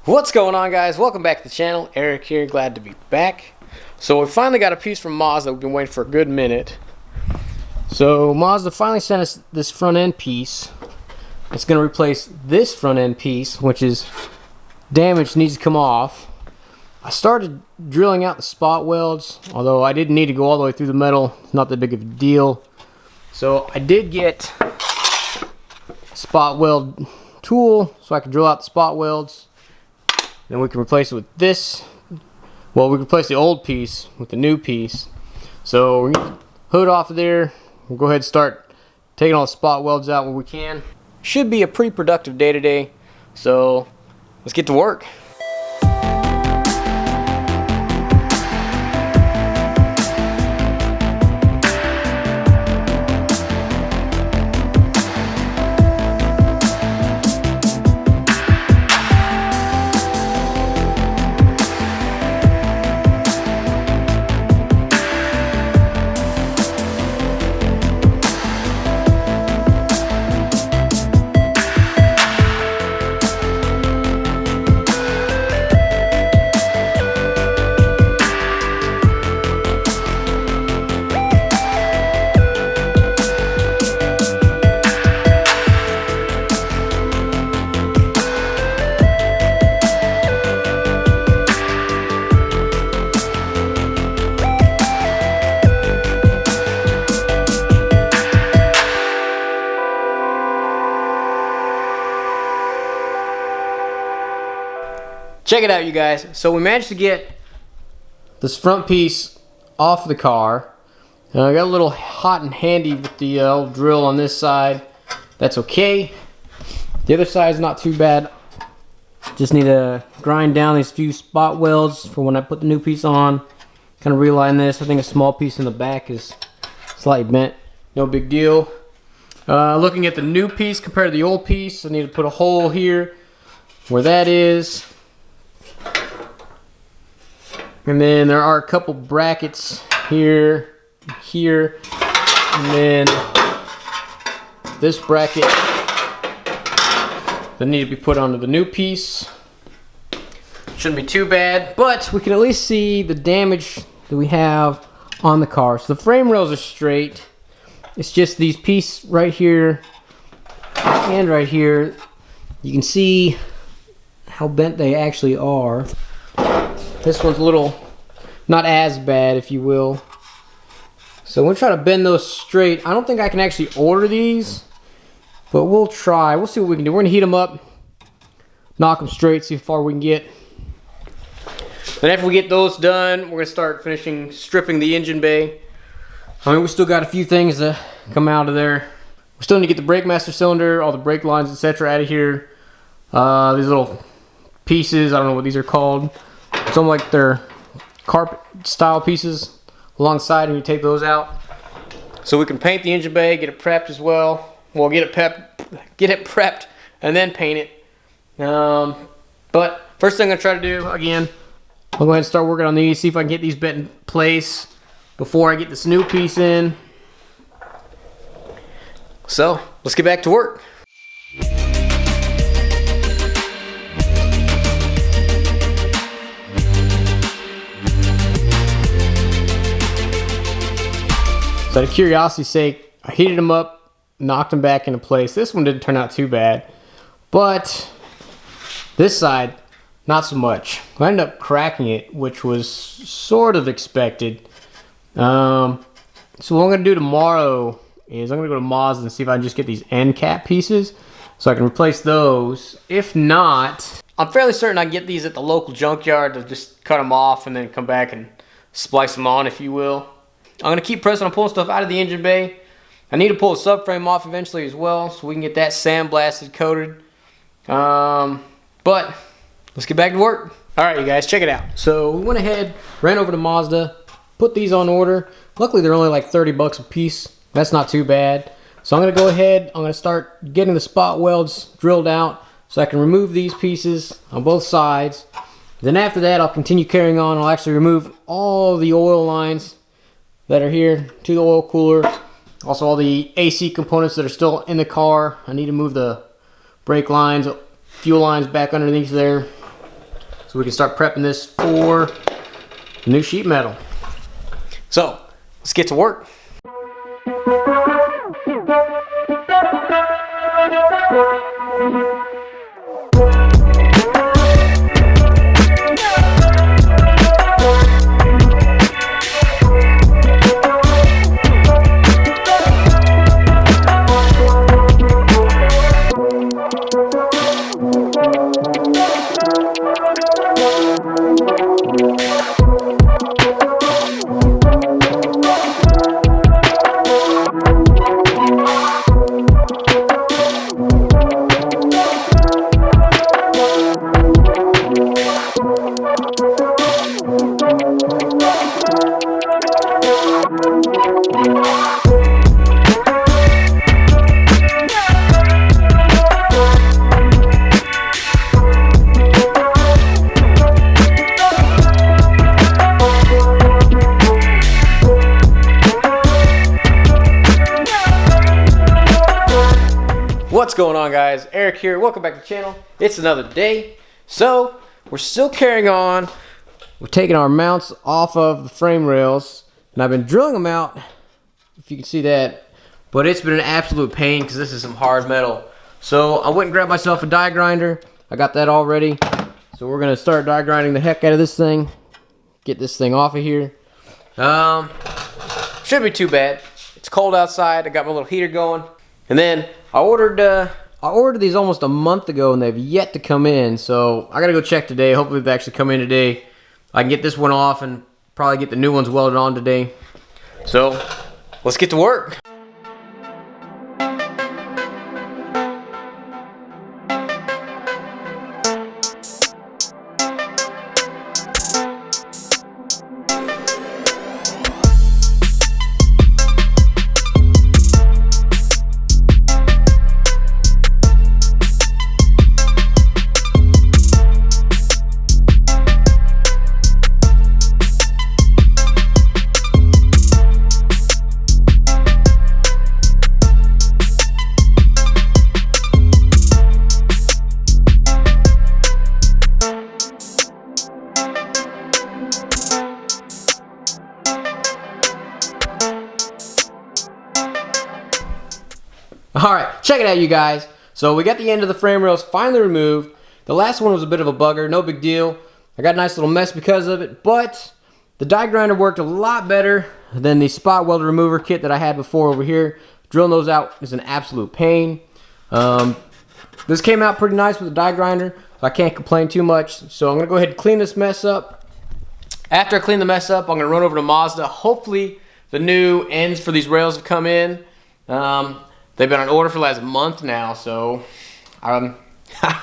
What's going on, guys? Welcome back to the channel. Eric here, glad to be back. So we finally got a piece from Mazda. We've been waiting for a good minute. So Mazda finally sent us this front end piece. It's going to replace this front end piece, which is damaged, needs to come off. I started drilling out the spot welds, although I didn't need to go all the way through the metal. It's not that big of a deal. So I did get a spot weld tool so I can drill out the spot welds. Then we can replace it with this. Well, we can replace the old piece with the new piece. So we're going to hood off of there. We'll go ahead and start taking all the spot welds out when we can. Should be a pretty productive day today. So let's get to work. Check it out, you guys. So we managed to get this front piece off the car. I got a little hot and handy with the old drill on this side. That's okay. The other side is not too bad. Just need to grind down these few spot welds for when I put the new piece on. Kind of realign this. I think a small piece in the back is slightly bent. No big deal. Looking at the new piece compared to the old piece, I need to put a hole here where that is. And then there are a couple brackets here, and then this bracket that need to be put onto the new piece. Shouldn't be too bad, but we can at least see the damage that we have on the car. So the frame rails are straight. It's just these pieces right here and right here. You can see how bent they actually are. This one's a little not as bad, if you will. So we'll try to bend those straight. I don't think I can actually order these, but we'll try. We'll see what we can do. We're gonna heat them up, knock them straight, see how far we can get. Then after we get those done, we're gonna start stripping the engine bay. I mean, we still got a few things to come out of there. We still need to get the brake master cylinder, all the brake lines, etc. out of here. These little pieces, I don't know what these are called. Some like they're carpet style pieces alongside, and you take those out. So we can paint the engine bay, get it prepped as well. Well, get it prepped and then paint it. But first thing I'm gonna try to do, again, I'll go ahead and start working on these, see if I can get these bent in place before I get this new piece in. So let's get back to work. So out of curiosity's sake, I heated them up, knocked them back into place. This one didn't turn out too bad, but this side, not so much. I ended up cracking it, which was sort of expected. So what I'm gonna do tomorrow is I'm gonna go to Mazda and see if I can just get these end cap pieces so I can replace those. If not, I'm fairly certain I can get these at the local junkyard to just cut them off and then come back and splice them on, if you will. I'm going to keep pressing on pulling stuff out of the engine bay. I need to pull the subframe off eventually as well, so we can get that sandblasted, coated. But let's get back to work. Alright, you guys, check it out. So we went ahead, ran over to Mazda, put these on order. Luckily they're only like 30 bucks a piece. That's not too bad. So I'm going to go ahead, I'm going to start getting the spot welds drilled out so I can remove these pieces on both sides. Then after that, I'll continue carrying on. I'll actually remove all the oil lines that are here to the oil cooler. Also all the AC components that are still in the car. I need to move the brake lines, fuel lines back underneath there. so we can start prepping this for the new sheet metal. So let's get to work. What's going on, guys? Eric here. Welcome back to the channel. It's another day. So we're still carrying on. We're taking our mounts off of the frame rails, and I've been drilling them out, if you can see that, but it's been an absolute pain because this is some hard metal. So I went and grabbed myself a die grinder. I got that all ready. So we're gonna start die grinding the heck out of this thing, get this thing off of here. Shouldn't be too bad. It's cold outside. I got my little heater going. And then I ordered these almost a month ago, and they've yet to come in. So I gotta go check today. Hopefully they actually come in today. I can get this one off and probably get the new ones welded on today. So let's get to work. Alright, check it out, you guys. So we got the end of the frame rails finally removed. The last one was a bit of a bugger, no big deal. I got a nice little mess because of it, but the die grinder worked a lot better than the spot welder remover kit that I had before over here. Drilling those out is an absolute pain. This came out pretty nice with the die grinder, so I can't complain too much. So I'm going to go ahead and clean this mess up. After I clean the mess up, I'm going to run over to Mazda. Hopefully the new ends for these rails have come in. They've been on order for the last month now, so I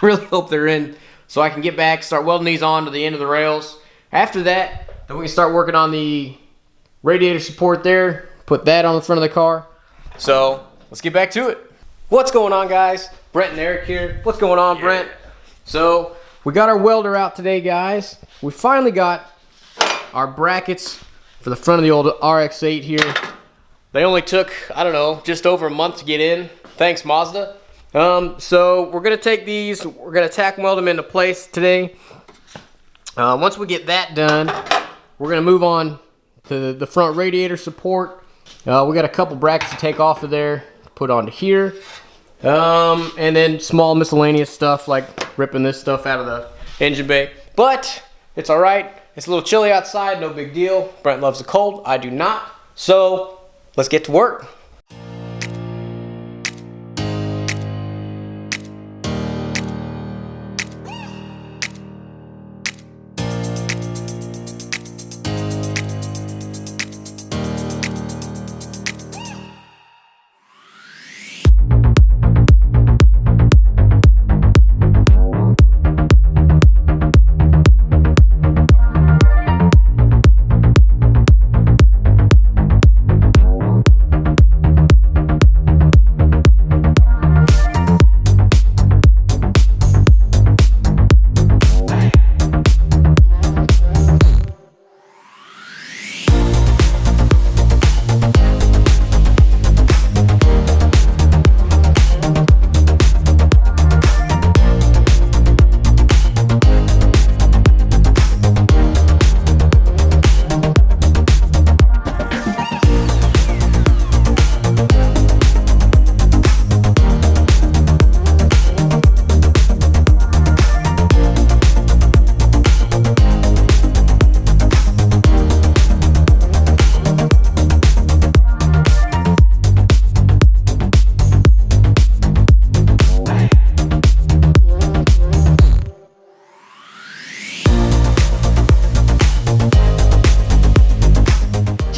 really hope they're in so I can get back, start welding these on to the end of the rails. After that, then we can start working on the radiator support there, put that on the front of the car. So let's get back to it. What's going on, guys? Brent and Eric here. What's going on, Brent? So we got our welder out today, guys. We finally got our brackets for the front of the old RX8 here. They only took, I don't know, just over a month to get in. Thanks, Mazda. So we're going to take these, we're going to tack weld them into place today. Once we get that done, we're going to move on to the front radiator support. We got a couple brackets to take off of there, put onto here. And then small miscellaneous stuff like ripping this stuff out of the engine bay. But it's alright. It's a little chilly outside, no big deal. Brent loves the cold, I do not. So let's get to work.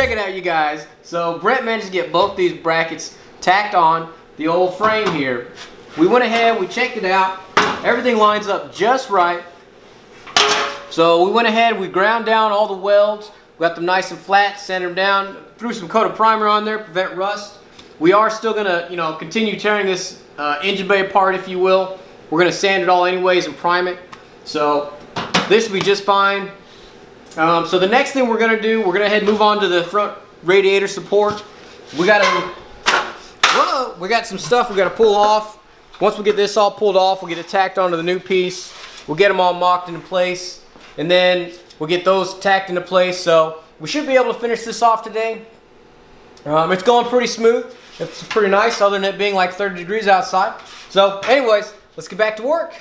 check it out, you guys. So Brent managed to get both these brackets tacked on the old frame here. We went ahead, we checked it out. Everything lines up just right. So we went ahead, we ground down all the welds, got them nice and flat, sand them down, threw some coat of primer on there, prevent rust. We are still gonna, continue tearing this engine bay apart, if you will. We're gonna sand it all anyways and prime it. So this will be just fine. So the next thing we're gonna do, we're gonna head move on to the front radiator support. We got some stuff we gotta pull off. Once we get this all pulled off, we'll get it tacked onto the new piece. We'll get them all mocked into place, and then we'll get those tacked into place. So we should be able to finish this off today. It's going pretty smooth. It's pretty nice, other than it being like 30 degrees outside. So anyways, let's get back to work.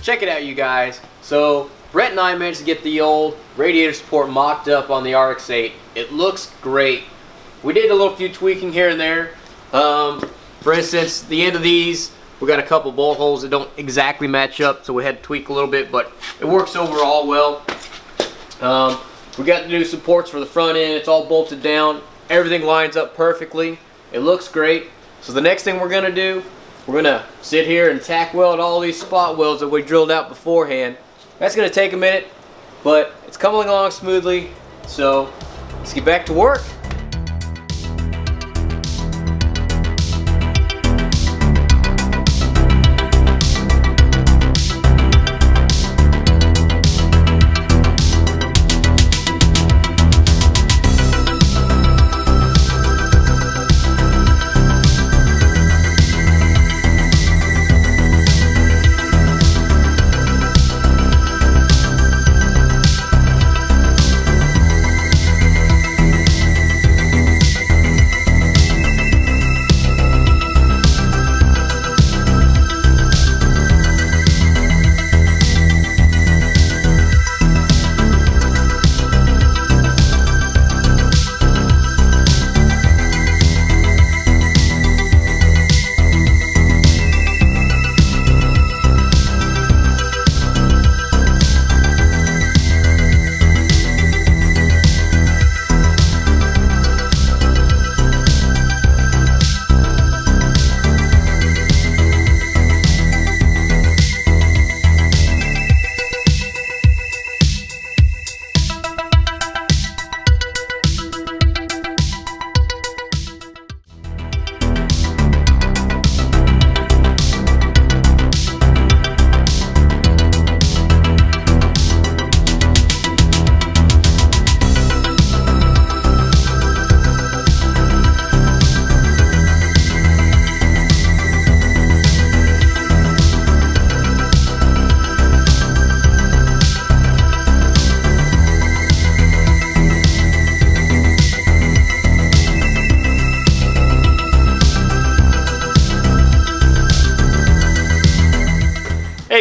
Check it out, you guys. So Brent and I managed to get the old radiator support mocked up on the RX8. It looks great. We did a little few tweaking here and there. For instance, the end of these, we got a couple bolt holes that don't exactly match up, so we had to tweak a little bit, but it works overall well. We got the new supports for the front end. It's all bolted down. Everything lines up perfectly. It looks great. So the next thing we're gonna do, we're gonna sit here and tack weld all these spot welds that we drilled out beforehand. That's gonna take a minute, but it's coming along smoothly. So let's get back to work.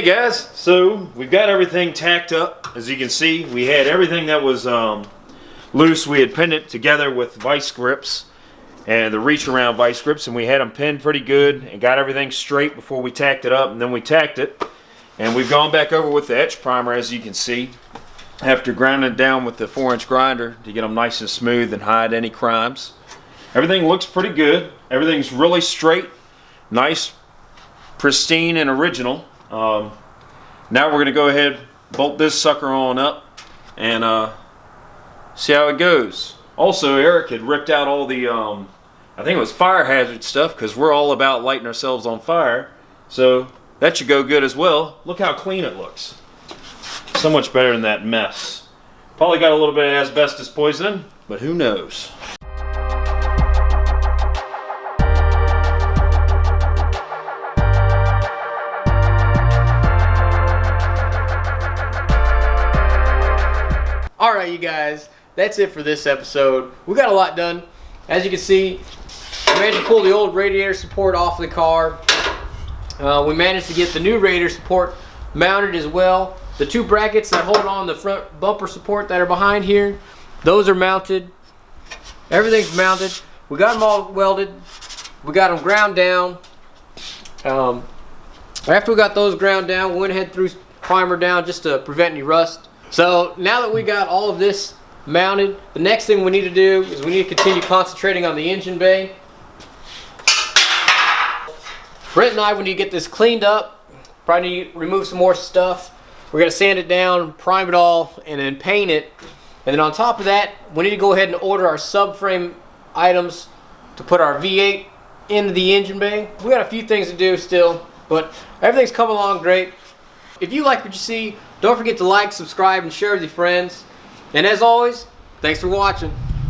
Hey guys, so we've got everything tacked up. As you can see, we had everything that was loose. We had pinned it together with vice grips and the reach around vice grips, and we had them pinned pretty good and got everything straight before we tacked it up, and then we tacked it. And we've gone back over with the etch primer, as you can see, after grinding it down with the 4-inch grinder to get them nice and smooth and hide any crimes. Everything looks pretty good. Everything's really straight, nice, pristine, and original. Now we're going to go ahead, bolt this sucker on up, and see how it goes. Also, Eric had ripped out all the, I think it was fire hazard stuff, because we're all about lighting ourselves on fire. So that should go good as well. Look how clean it looks. So much better than that mess. Probably got a little bit of asbestos poisoning, but who knows. Alright, you guys, that's it for this episode. We got a lot done. As you can see, we managed to pull the old radiator support off the car. We managed to get the new radiator support mounted as well. The 2 brackets that hold on the front bumper support that are behind here, those are mounted. Everything's mounted. We got them all welded. We got them ground down. After we got those ground down, we went ahead and threw primer down just to prevent any rust. So now that we got all of this mounted, the next thing we need to do is we need to continue concentrating on the engine bay. Brent and I, we need to get this cleaned up. Probably need to remove some more stuff. We're going to sand it down, prime it all, and then paint it. And then on top of that, we need to go ahead and order our subframe items to put our V8 into the engine bay. We got a few things to do still, but everything's coming along great. If you like what you see, don't forget to like, subscribe, and share with your friends. And as always, thanks for watching.